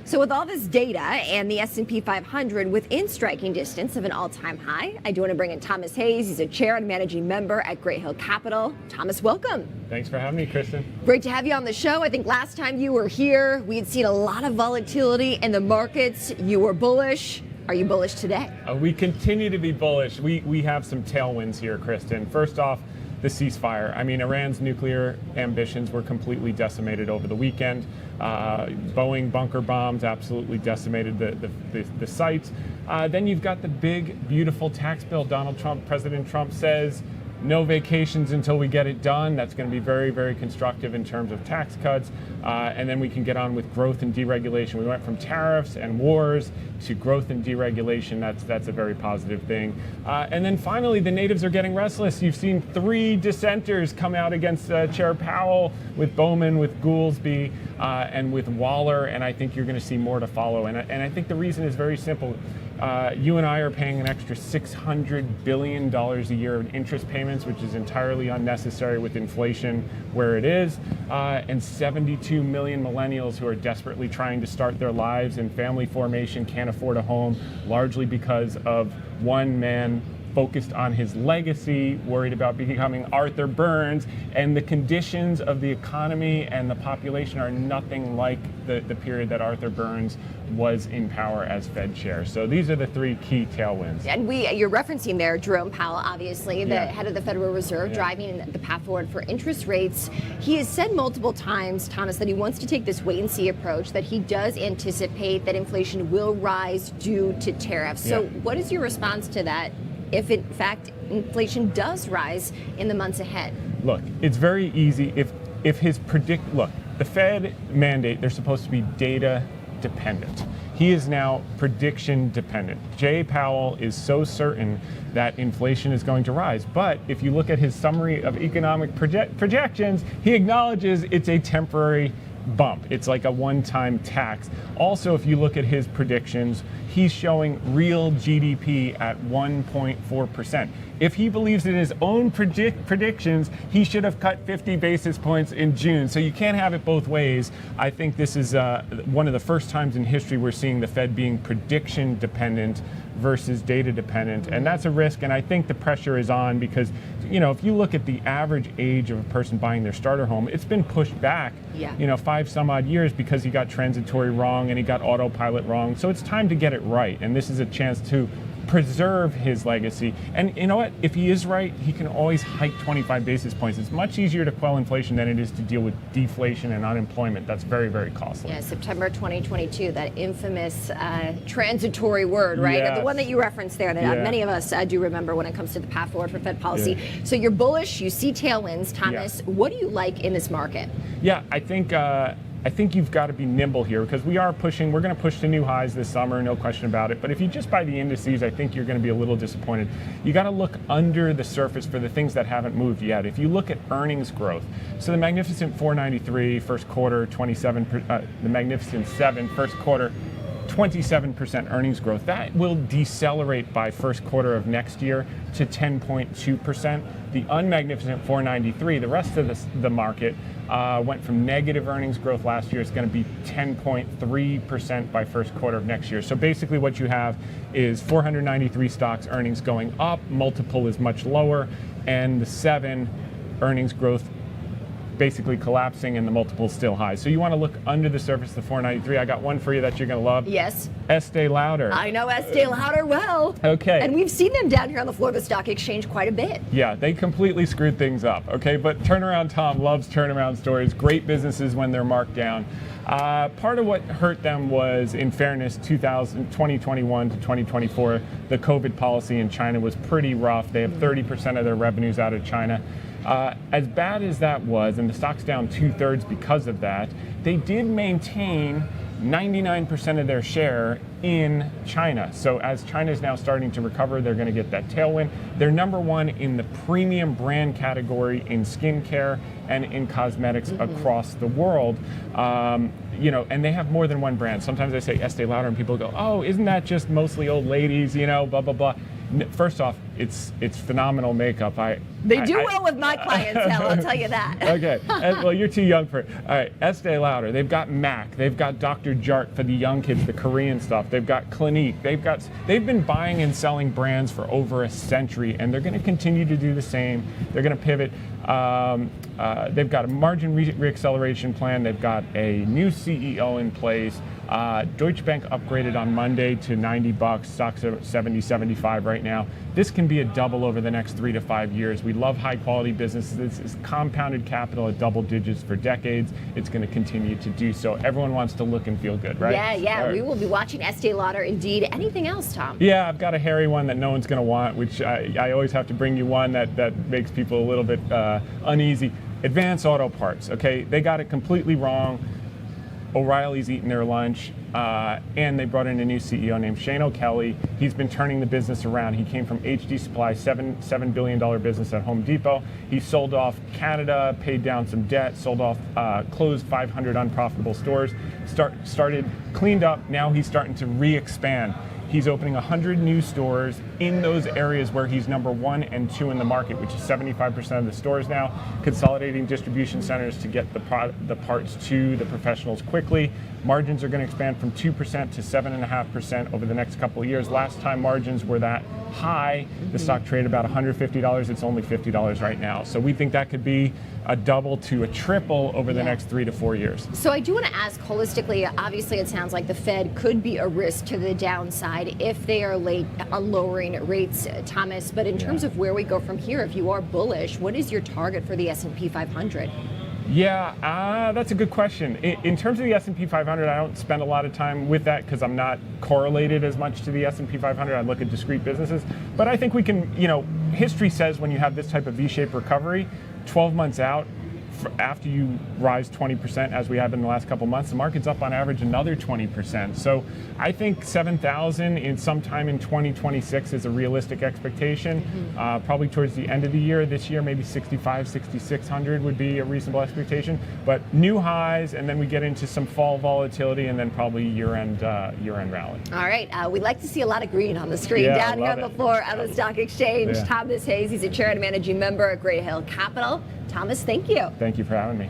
So with all this data and the S&P 500 within striking distance of an all-time high, I do want to bring in Thomas Hayes. He's a chair and managing member at Great Hill Capital. Thomas, welcome. Thanks for having me, Kristen. Great to have you on the show. I think last time you were here, we had seen a lot of volatility in the markets. You were bullish. Are you bullish today? We continue to be bullish. We have some tailwinds here, Kristen. First off, the ceasefire. I mean, Iran's nuclear ambitions were completely decimated over the weekend. Boeing bunker bombs absolutely decimated the sites. Then you've got the big, beautiful tax bill. President Trump says, no vacations until we get it done. That's going to be very, very constructive in terms of tax cuts. And then we can get on with growth and deregulation. We went from tariffs and wars to growth and deregulation. That's a very positive thing. And then finally, the natives are getting restless. You've seen 3 dissenters come out against Chair Powell, with Bowman, with Goolsbee, and with Waller. And I think you're going to see more to follow. And I think the reason is very simple. You and I are paying an extra $600 billion a year in interest payments, which is entirely unnecessary with inflation where it is, and 72 million millennials who are desperately trying to start their lives in family formation can't afford a home, largely because of one man focused on his legacy, worried about becoming Arthur Burns, and the conditions of the economy and the population are nothing like the period that Arthur Burns was in power as Fed chair. So these are the 3 key tailwinds. And you're referencing there Jerome Powell, obviously, the head of the Federal Reserve, driving the path forward for interest rates. He has said multiple times, Thomas, that he wants to take this wait-and-see approach, that he does anticipate that inflation will rise due to tariffs. So what is your response to that, if in fact inflation does rise in the months ahead? Look, it's very easy. If his the Fed mandate, they're supposed to be data dependent. He is now prediction dependent. Jay Powell is so certain that inflation is going to rise. But if you look at his summary of economic projections, he acknowledges it's a temporary bump. It's like a one-time tax. Also, if you look at his predictions, he's showing real GDP at 1.4%. If he believes in his own predictions, he should have cut 50 basis points in June. So you can't have it both ways. I think this is one of the first times in history we're seeing the Fed being prediction dependent versus data dependent. And that's a risk. And I think the pressure is on because, if you look at the average age of a person buying their starter home, it's been pushed back, 5 some odd years because he got transitory wrong and he got autopilot wrong. So it's time to get it right. And this is a chance to preserve his legacy. And you know what? If he is right, he can always hike 25 basis points. It's much easier to quell inflation than it is to deal with deflation and unemployment. That's very, very costly. Yeah, September 2022, that infamous transitory word, right? Yes. The one that you referenced there that many of us do remember when it comes to the path forward for Fed policy. Yeah. So you're bullish, you see tailwinds. Thomas, what do you like in this market? Yeah, I think you've got to be nimble here because we're going to push to new highs this summer, no question about it. But if you just buy the indices, I think you're going to be a little disappointed. You got to look under the surface for the things that haven't moved yet. If you look at earnings growth, so the Magnificent 493 first quarter, 27, the Magnificent 7 first quarter, 27% earnings growth. That will decelerate by first quarter of next year to 10.2%. The unmagnificent 493, the rest of the market went from negative earnings growth last year. It's going to be 10.3% by first quarter of next year. So basically what you have is 493 stocks earnings going up, multiple is much lower, and the 7 earnings growth basically collapsing and the multiple still high. So you want to look under the surface of the 493. I got one for you that you're going to love. Yes. Estee Lauder. I know Estee Lauder well. Okay. And we've seen them down here on the floor of the stock exchange quite a bit. Yeah, they completely screwed things up. Okay, but Turnaround Tom loves turnaround stories. Great businesses when they're marked down. Part of what hurt them was, in fairness, 2021 to 2024, the COVID policy in China was pretty rough. They have 30% of their revenues out of China. As bad as that was, and the stock's down 2/3 because of that, they did maintain 99% of their share in China. So as China is now starting to recover, they're going to get that tailwind. They're number 1 in the premium brand category in skincare and in cosmetics across the world. And they have more than one brand. Sometimes I say Estee Lauder and people go, oh, isn't that just mostly old ladies, blah, blah, blah. First off, it's phenomenal makeup. They do well with my clientele, I'll tell you that. Okay, well, you're too young for it. All right, Estee Lauder, they've got MAC, they've got Dr. Jart for the young kids, the Korean stuff, they've got Clinique, they've been buying and selling brands for over a century, and they're going to continue to do the same. They're going to pivot. They've got a margin reacceleration plan. They've got a new CEO in place. Deutsche Bank upgraded on Monday to $90. Stocks are 70, 75 right now. This can be a double over the next 3 to 5 years. We love high quality businesses. This is compounded capital at double digits for decades. It's going to continue to do so. Everyone wants to look and feel good, right? Yeah. Right. We will be watching Estee Lauder indeed. Anything else, Tom? Yeah, I've got a hairy one that no one's going to want, which I always have to bring you one that makes people a little bit uneasy. Advance Auto Parts, okay? They got it completely wrong. O'Reilly's eating their lunch, and they brought in a new CEO named Shane O'Kelly. He's been turning the business around. He came from HD Supply, $7 billion business at Home Depot. He sold off Canada, paid down some debt, sold off, closed 500 unprofitable stores, started cleaned up. Now he's starting to re-expand. He's opening 100 new stores in those areas where he's number 1 and 2 in the market, which is 75% of the stores now, consolidating distribution centers to get the parts to the professionals quickly. Margins are going to expand from 2% to 7.5% over the next couple of years. Last time margins were that high, the stock traded about $150. It's only $50 right now. So we think that could be a double to a triple over the next 3 to 4 years. So I do want to ask holistically, obviously it sounds like the Fed could be a risk to the downside if they are late on lowering rates, Thomas, but in terms of where we go from here, if you are bullish, what is your target for the S&P 500? Yeah, that's a good question. In terms of the S&P 500, I don't spend a lot of time with that because I'm not correlated as much to the S&P 500. I look at discrete businesses. But I think we can, history says when you have this type of V-shaped recovery, 12 months out, after you rise 20%, as we have in the last couple months, the market's up on average another 20%. So I think 7,000 in sometime in 2026 is a realistic expectation. Probably towards the end of the year, this year, maybe 6,500, 6,600 would be a reasonable expectation. But new highs, and then we get into some fall volatility, and then probably year-end rally. All right, we like to see a lot of green on the screen down here on the floor of the stock exchange. Thomas Hayes, he's a chair and managing member at Gray Hill Capital. Thomas, thank you. Thank you for having me.